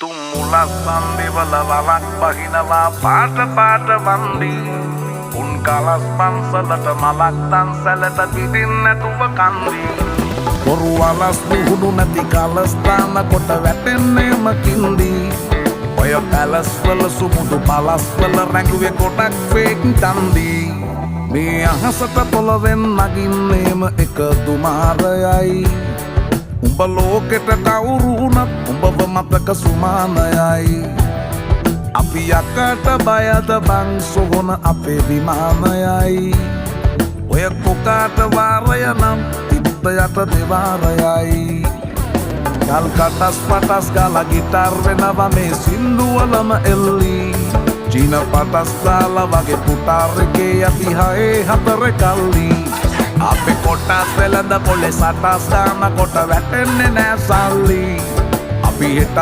තුම්මුලස් සම්බිවල වලක් බහිනවා පාට පාට වන්දි උන් කලස් පන්සලට මලක් තන්සලට පිටින් නැතුව කන්දි බොරු වලස් නිහුණු නැති කලස්ථාන කොට වැටෙන්නේම කින්දි ඔය පැලස් වල සුමුදු පලස් වල රැඟුවේ කොටක් ෆේක් තන්දි මේ අහසට පොළවෙන් නගින්නේම එක දුමාරයයි උඹ ලෝකෙට කවුරු වුණත් උඹව මතක සුමානයයි අපි යකට බයද බං සොහොන අපේ විමානයයි ඔය කොකාට වාරය නම් තිත්ත යට දෙවාරයයි ගල් කටස් පටස් ගාලා ගිටාර් වෙනවා මේ සින්දුවලම එල්ලි චීන පටස් දාලා වගේ පුටාර් එකේ යටි හයේ හතර කල්ලි අපේ කොටස් වෙලඳ පොලේ සටස් දාන කොට වැටෙන්නේ නෑ සල්ලි අපි හිටත්